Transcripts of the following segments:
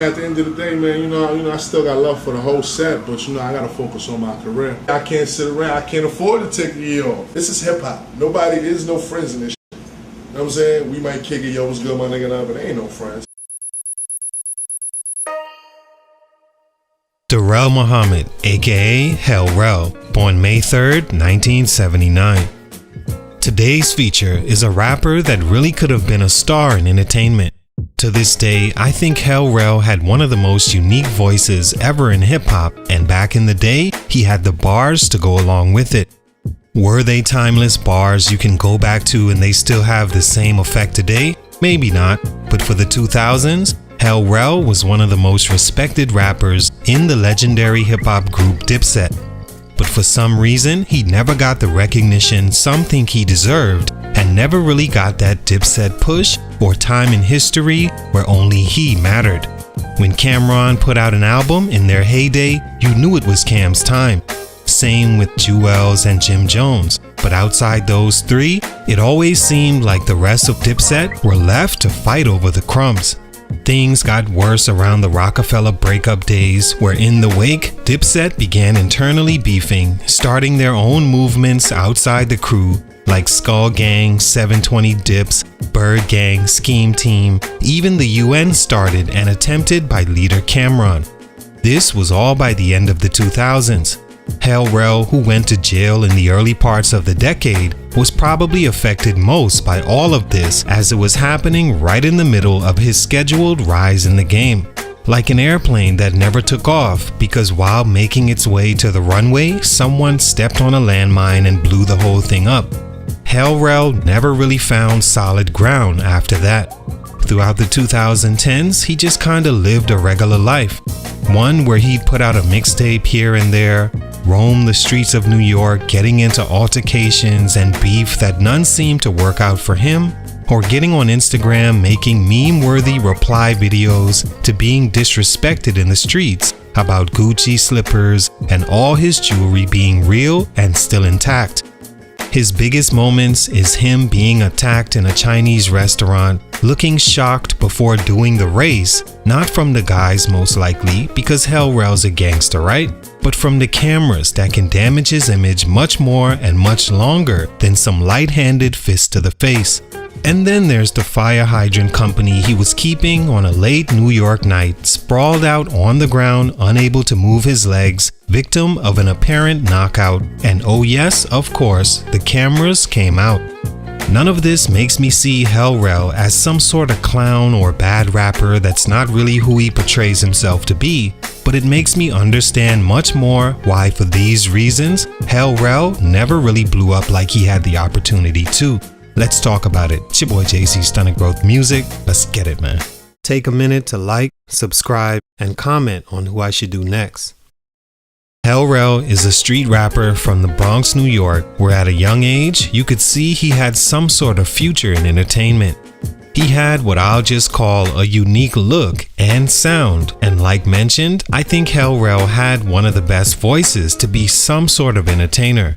At the end of the day, man, I still got love for the whole set, but I gotta focus on my career. I can't sit around. I can't afford to take a year off. This is hip hop. There's no friends in this shit. You know what I'm saying? We might kick it, yo, what's good, my nigga, now, but there ain't no friends. Rell Muhammad, aka Rell, born May 3rd, 1979. Today's feature is a rapper that really could have been a star in entertainment. To this day, I think Rell had one of the most unique voices ever in hip-hop, and back in the day, he had the bars to go along with it. Were they timeless bars you can go back to and they still have the same effect today? Maybe not, but for the 2000s, Rell was one of the most respected rappers in the legendary hip-hop group Dipset. But for some reason, he never got the recognition some think he deserved, and never really got that Dipset push or time in history where only he mattered. When Cameron put out an album in their heyday, you knew it was Cam's time. Same with Jewels and Jim Jones. But outside those three, it always seemed like the rest of Dipset were left to fight over the crumbs. Things got worse around the Rockefeller breakup days, where in the wake, Dipset began internally beefing, starting their own movements outside the crew, like Skull Gang, 720 Dips, Bird Gang, Scheme Team. Even the UN started and attempted by leader Cameron. This was all by the end of the 2000s. Rell, who went to jail in the early parts of the decade, was probably affected most by all of this, as it was happening right in the middle of his scheduled rise in the game. Like an airplane that never took off because while making its way to the runway, someone stepped on a landmine and blew the whole thing up. Rell never really found solid ground after that. Throughout the 2010s, he just kinda lived a regular life. One where he'd put out a mixtape here and there, roam the streets of New York, getting into altercations and beef that none seemed to work out for him, or getting on Instagram making meme-worthy reply videos to being disrespected in the streets about Gucci slippers and all his jewelry being real and still intact. His biggest moments is him being attacked in a Chinese restaurant, looking shocked before doing the race, not from the guys most likely, because Rell's a gangster, right? But from the cameras that can damage his image much more and much longer than some light-handed fist to the face. And then there's the fire hydrant company he was keeping on a late New York night, sprawled out on the ground, unable to move his legs, victim of an apparent knockout. And oh yes, of course, the cameras came out. None of this makes me see Rell as some sort of clown or bad rapper that's not really who he portrays himself to be, but it makes me understand much more why, for these reasons, Rell never really blew up like he had the opportunity to. Let's talk about it. It's your boy JC Stunning Growth Music. Let's get it, man. Take a minute to like, subscribe, and comment on who I should do next. Rell is a street rapper from the Bronx, New York, where at a young age, you could see he had some sort of future in entertainment. He had what I'll just call a unique look and sound, and like mentioned, I think Rell had one of the best voices to be some sort of entertainer.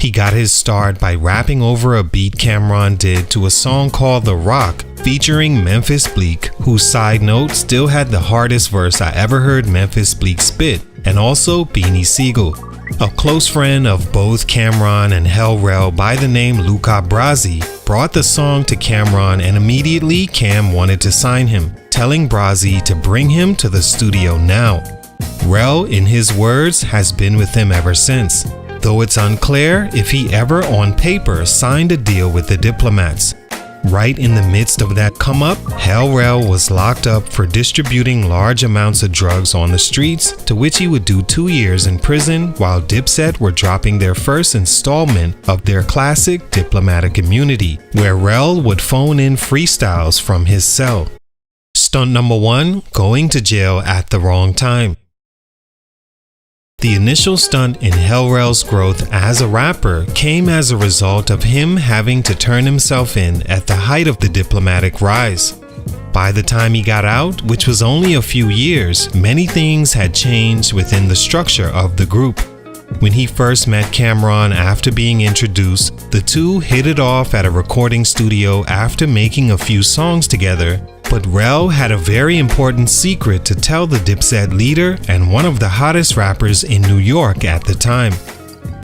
He got his start by rapping over a beat Cameron did to a song called The Rock, featuring Memphis Bleek, whose side note still had the hardest verse I ever heard Memphis Bleek spit, and also Beanie Siegel. A close friend of both Cameron and Rell by the name Luca Brasi brought the song to Cameron, and immediately Cam wanted to sign him, telling Brasi to bring him to the studio now. Rell, in his words, has been with him ever since, though it's unclear if he ever on paper signed a deal with the Diplomats. Right in the midst of that come up, Rell was locked up for distributing large amounts of drugs on the streets, to which he would do 2 years in prison while Dipset were dropping their first installment of their classic Diplomatic Immunity, where Rell would phone in freestyles from his cell. Stunt number 1, going to jail at the wrong time. The initial stunt in Rell's growth as a rapper came as a result of him having to turn himself in at the height of the Diplomatic rise. By the time he got out, which was only a few years, many things had changed within the structure of the group. When he first met Cameron after being introduced, the two hit it off at a recording studio after making a few songs together. But Rell had a very important secret to tell the Dipset leader and one of the hottest rappers in New York at the time.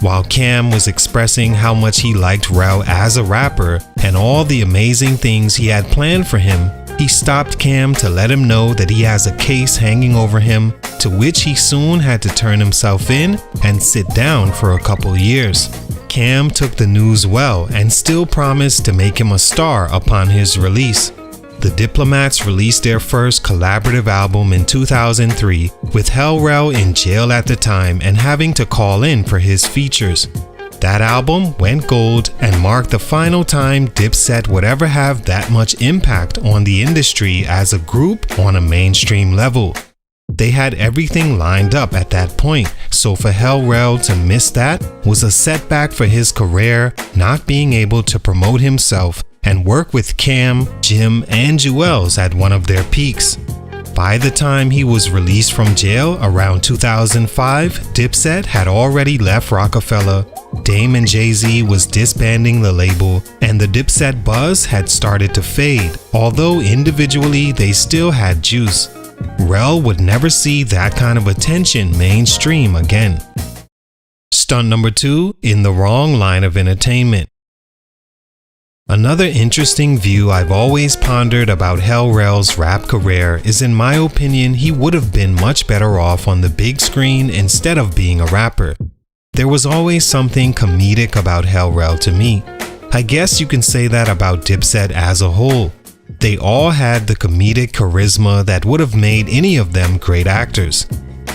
While Cam was expressing how much he liked Rell as a rapper and all the amazing things he had planned for him, he stopped Cam to let him know that he has a case hanging over him, to which he soon had to turn himself in and sit down for a couple years. Cam took the news well and still promised to make him a star upon his release. The Diplomats released their first collaborative album in 2003, with Rell in jail at the time and having to call in for his features. That album went gold and marked the final time Dipset would ever have that much impact on the industry as a group on a mainstream level. They had everything lined up at that point, so for Rell to miss that was a setback for his career, not being able to promote himself and work with Cam, Jim, and Juelz at one of their peaks. By the time he was released from jail around 2005, Dipset had already left Rockefeller, Dame and Jay-Z was disbanding the label, and the Dipset buzz had started to fade, although individually they still had juice. Rell would never see that kind of attention mainstream again. Stunt number 2, in the wrong line of entertainment. Another interesting view I've always pondered about Rell's rap career is, in my opinion, he would have been much better off on the big screen instead of being a rapper. There was always something comedic about Rell to me. I guess you can say that about Dipset as a whole. They all had the comedic charisma that would have made any of them great actors.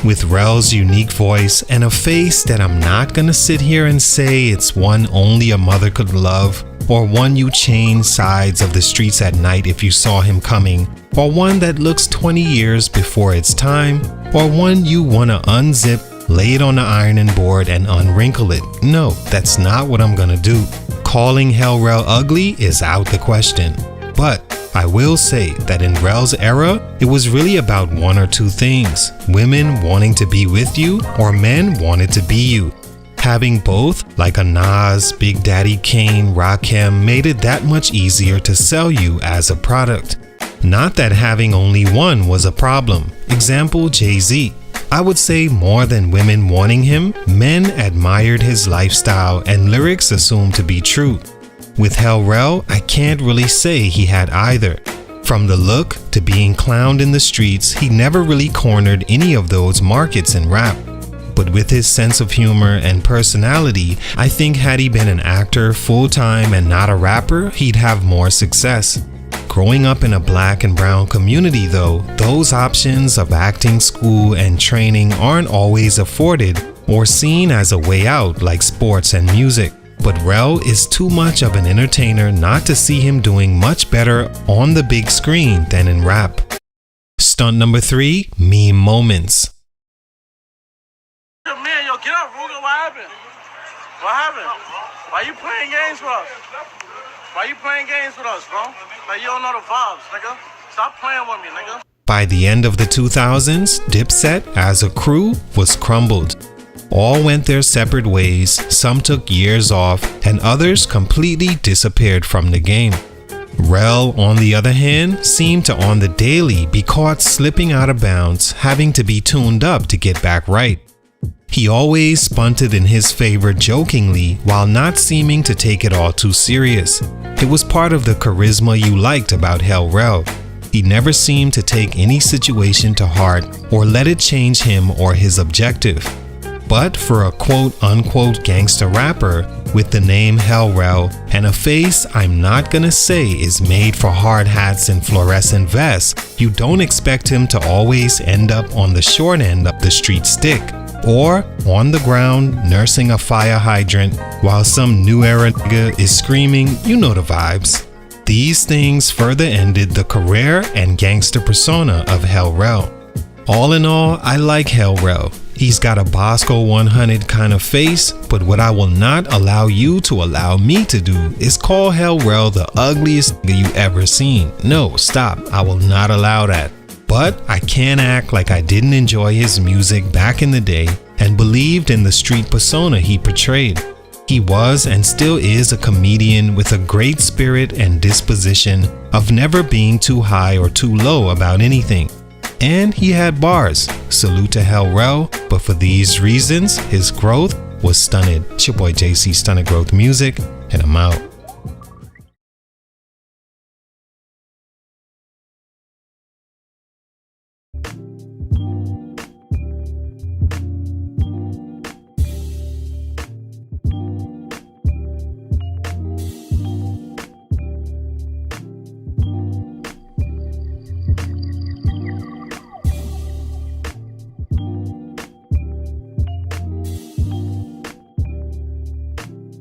With Rell's unique voice and a face that I'm not gonna sit here and say it's one only a mother could love, or one you change sides of the streets at night if you saw him coming, or one that looks 20 years before its time, or one you wanna unzip, lay it on the ironing board and unwrinkle it. No, that's not what I'm gonna do. Calling Rell ugly is out the question. But I will say that in Rell's era, it was really about one or two things: women wanting to be with you or men wanted to be you. Having both, like a Nas, Big Daddy Kane, Rakim, made it that much easier to sell you as a product. Not that having only one was a problem. Example, Jay-Z. I would say more than women wanting him, men admired his lifestyle and lyrics assumed to be true. With Rell, I can't really say he had either. From the look to being clowned in the streets, he never really cornered any of those markets in rap. But with his sense of humor and personality, I think had he been an actor full-time and not a rapper, he'd have more success. Growing up in a black and brown community though, those options of acting school and training aren't always afforded or seen as a way out like sports and music. But Rell is too much of an entertainer not to see him doing much better on the big screen than in rap. Stunt number 3, meme moments. Man, yo, get up, Ruger. What happened? What happened? Why you playing games with us? Why you playing games with us, bro? Like, you don't know the vibes, nigga. Stop playing with me, nigga. By the end of the 2000s, Dipset as a crew was crumbled. All went their separate ways, some took years off, and others completely disappeared from the game. Rell, on the other hand, seemed to on the daily be caught slipping out of bounds, having to be tuned up to get back right. He always spunted in his favor jokingly while not seeming to take it all too serious. It was part of the charisma you liked about Rell. He never seemed to take any situation to heart or let it change him or his objective. But for a quote-unquote gangster rapper with the name Rell and a face I'm not gonna say is made for hard hats and fluorescent vests, you don't expect him to always end up on the short end of the street stick, or on the ground nursing a fire hydrant while some new era nigga is screaming, you know the vibes. These things further ended the career and gangster persona of Rell. All in all, I like Rell. He's got a Bosco 100 kind of face, but what I will not allow you to allow me to do is call Rell the ugliest nigga you ever seen. No, stop. I will not allow that. But I can't act like I didn't enjoy his music back in the day and believed in the street persona he portrayed. He was and still is a comedian with a great spirit and disposition of never being too high or too low about anything. And he had bars. Salute to Rell, but for these reasons, his growth was stunted. It's your boy JC, Stunted Growth Music, and I'm out.